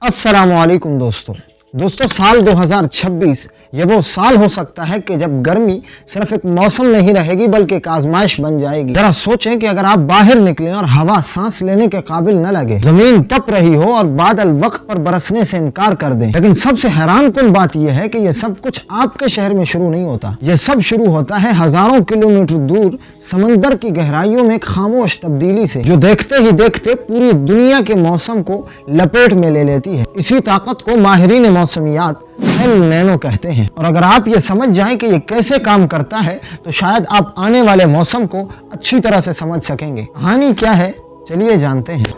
अस्सलामुअलैकुम दोस्तों साल 2026 ये वो साल हो सकता है कि जब गर्मी सिर्फ एक मौसम नहीं रहेगी बल्कि एक आजमाइश बन जाएगी। जरा सोचें कि अगर आप बाहर निकलें और हवा सांस लेने के काबिल न लगे, जमीन तप रही हो और बादल वक्त पर बरसने से इनकार कर दें। लेकिन सबसे हैरान कुन बात यह है कि यह सब कुछ आपके शहर में शुरू नहीं होता। यह सब शुरू होता है हजारों किलोमीटर दूर समंदर की गहराइयों में एक खामोश तब्दीली से, जो देखते ही देखते पूरी दुनिया के मौसम को लपेट में ले लेती है। इसी ताकत को माहिरीन मौसमियात एल नैनो कहते हैं। और अगर आप ये समझ जाएं कि ये कैसे काम करता है तो शायद आप आने वाले मौसम को अच्छी तरह से समझ सकेंगे। कहानी क्या है, चलिए जानते हैं।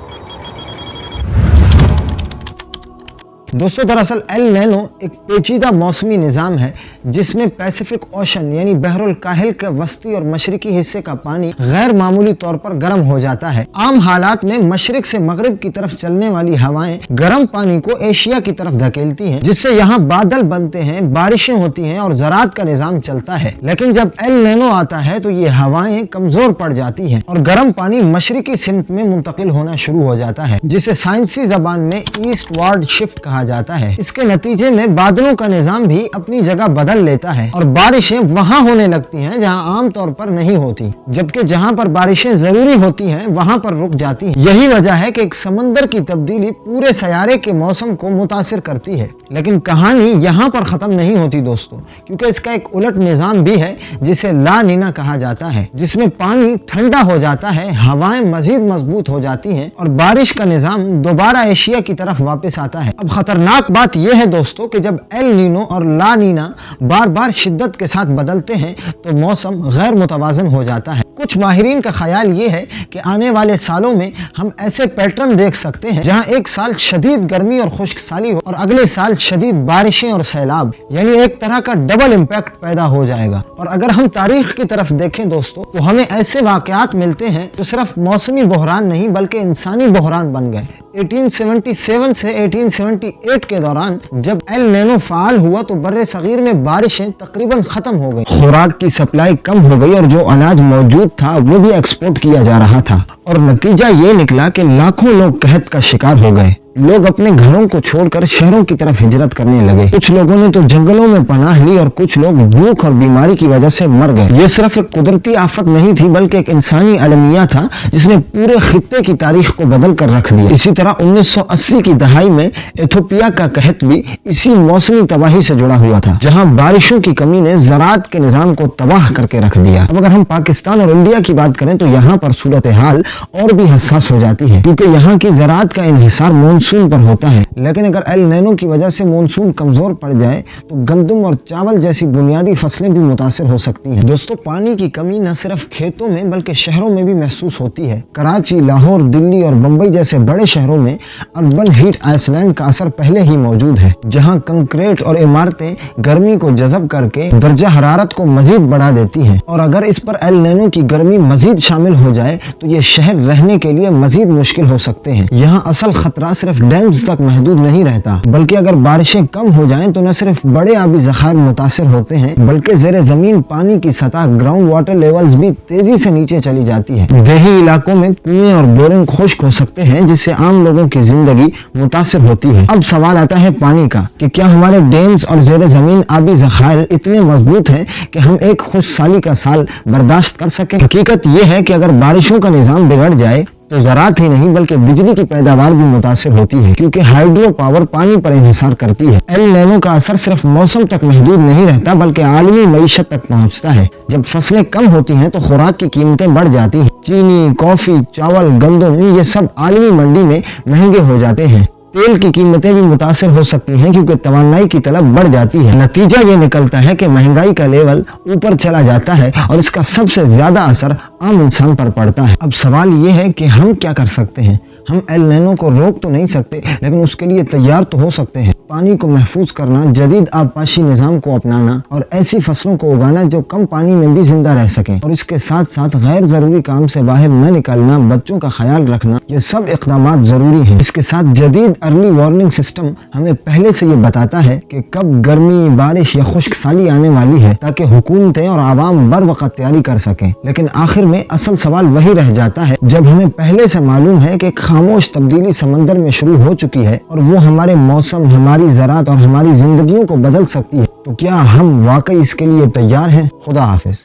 दोस्तों दरअसल एल नैनो एक पेचीदा मौसमी निज़ाम है जिसमें पैसिफिक ओशन यानी बहरुल काहिल के वस्ती और मशरकी हिस्से का पानी गैर मामूली तौर पर गर्म हो जाता है। आम हालात में मशरिक से मगरिब की तरफ चलने वाली हवाएं गर्म पानी को एशिया की तरफ धकेलती हैं, जिससे यहाँ बादल बनते हैं, बारिशें होती हैं और ज़राअत का निज़ाम चलता है। लेकिन जब एल नैनो आता है तो ये हवाएं कमजोर पड़ जाती हैं और गर्म पानी मशरिकी सिमत में मुंतकिल होना शुरू हो जाता है, जिसे साइंसी जबान में ईस्ट वार्ड शिफ्ट कहा जाता है। इसके नतीजे में बादलों का निजाम भी अपनी जगह बदल लेता है और बारिशें वहां होने लगती हैं जहां आमतौर पर नहीं होती, जबकि जहां पर बारिशें जरूरी होती हैं वहां पर रुक जाती हैं। यही वजह है कि एक समंदर की तब्दीली पूरे सयारे के मौसम को मुतासिर करती है। लेकिन कहानी यहाँ पर खत्म नहीं होती दोस्तों, क्योंकि इसका एक उलट निजाम भी है जिसे ला नीना कहा जाता है, जिसमें पानी ठंडा हो जाता है, हवाएं मजीद मजबूत हो जाती हैं और बारिश का निजाम दोबारा एशिया की तरफ वापस आता है। अब खतरनाक बात यह है दोस्तों कि जब एल नीनो और ला नीना बार बार शिद्दत के साथ बदलते हैं तो मौसम गैर मुतवाजन हो जाता है। कुछ माहिरीन का ख्याल ये है कि आने वाले सालों में हम ऐसे पैटर्न देख सकते हैं जहां एक साल शदीद गर्मी और खुश्क साली हो और अगले साल शदीद बारिशें और सैलाब, यानी एक तरह का डबल इम्पैक्ट पैदा हो जाएगा। और अगर हम तारीख की तरफ देखें दोस्तों तो हमें ऐसे वाकयात मिलते हैं जो सिर्फ मौसमी बहरान नहीं बल्कि इंसानी बहरान बन गए। 1877 से 1878 के दौरान जब एल नैनो फाल हुआ तो बर्रे सगीर में बारिशें तकरीबन खत्म हो गई, खुराक की सप्लाई कम हो गई और जो अनाज मौजूद था वो भी एक्सपोर्ट किया जा रहा था। और नतीजा ये निकला कि लाखों लोग कहत का शिकार हो गए। लोग अपने घरों को छोड़कर शहरों की तरफ हिजरत करने लगे। कुछ लोगों ने तो जंगलों में पनाह ली और कुछ लोग भूख और बीमारी की वजह से मर गए। ये सिर्फ एक कुदरती आफत नहीं थी बल्कि एक इंसानी अलमिया था जिसने पूरे खित्ते की तारीख को बदल कर रख दिया। इसी तरह 1980 की दहाई में इथियोपिया का कहत भी इसी मौसमी तबाही से जुड़ा हुआ था, जहाँ बारिशों की कमी ने ज़राअत के निज़ाम को तबाह करके रख दिया। अब अगर हम पाकिस्तान और इंडिया की बात करें तो यहाँ पर सूरत हाल और भी हसास हो जाती है, क्योंकि यहाँ की ज़राअत का इन्हिसार मानसून पर होता है। लेकिन अगर एल नैनो की वजह से मानसून कमजोर पड़ जाए तो गंदम और चावल जैसी बुनियादी फसलें भी मुतासिर हो सकती हैं। दोस्तों पानी की कमी न सिर्फ खेतों में बल्कि शहरों में भी महसूस होती है। कराची, लाहौर, दिल्ली और मुंबई जैसे बड़े शहरों में अर्बन हीट आइसलैंड का असर पहले ही मौजूद है, जहां कंक्रीट और इमारतें गर्मी को जज़ब करके दर्जा हरारत को मजीद बढ़ा देती हैं। और अगर इस पर एल नैनो की गर्मी मजीद शामिल हो जाए तो ये शहर रहने के लिए मजीद मुश्किल हो सकते हैं। यहाँ असल खतरा सिर्फ डैम्स तक महदूद नहीं रहता, बल्कि अगर बारिशें कम हो जाएं तो न सिर्फ बड़े आबी ज़खायर मुतासिर होते हैं बल्कि ज़ेरे ज़मीन पानी की सतह ग्राउंड वाटर लेवल्स भी तेजी से नीचे चली जाती है। देही इलाकों में कुएं और बोरिंग खुश्क हो सकते हैं जिससे आम लोगों की जिंदगी मुतासिर होती है। अब सवाल आता है पानी का कि क्या हमारे डैम्स और ज़ेरे ज़मीन आबी ज़खायर इतने मजबूत हैं कि हम एक खुश साली का साल बर्दाश्त कर सकें। हकीकत यह है कि अगर बारिशों का निज़ाम बिगड़ जाए तो ज़राअत ही नहीं बल्कि बिजली की पैदावार भी मुतासिर होती है, क्योंकि हाइड्रो पावर पानी पर इंहिसार करती है। एल नैनो का असर सिर्फ मौसम तक महदूद नहीं रहता बल्कि आलमी मईशत तक पहुंचता है। जब फसलें कम होती हैं तो खुराक की कीमतें बढ़ जाती हैं। चीनी, कॉफी, चावल, गंदम ये सब आलमी मंडी में महंगे हो जाते हैं। तेल की कीमतें भी मुतासिर हो सकती हैं क्योंकि तवानाई की तलब बढ़ जाती है। नतीजा ये निकलता है कि महंगाई का लेवल ऊपर चला जाता है और इसका सबसे ज्यादा असर आम इंसान पर पड़ता है। अब सवाल ये है कि हम क्या कर सकते हैं। हम एल नैनो को रोक तो नहीं सकते लेकिन उसके लिए तैयार तो हो सकते हैं। پانی کو محفوظ کرنا، جدید آبپاشی نظام کو اپنانا اور ایسی فصلوں کو اگانا جو کم پانی میں بھی زندہ رہ سکیں، اور اس کے ساتھ ساتھ غیر ضروری کام سے باہر نہ نکالنا، بچوں کا خیال رکھنا، یہ سب اقدامات ضروری ہیں۔ اس کے ساتھ جدید ارلی وارننگ سسٹم ہمیں پہلے سے یہ بتاتا ہے کہ کب گرمی، بارش یا خشک سالی آنے والی ہے، تاکہ حکومتیں اور عوام بر وقت تیاری کر سکیں۔ لیکن آخر میں اصل سوال وہی رہ جاتا ہے، جب ہمیں پہلے سے معلوم ہے کہ ایک خاموش تبدیلی سمندر میں شروع ہو چکی ہے اور وہ ہمارے موسم، ہماری زراعت اور ہماری زندگیوں کو بدل سکتی ہے، تو کیا ہم واقعی اس کے لیے تیار ہیں؟ خدا حافظ۔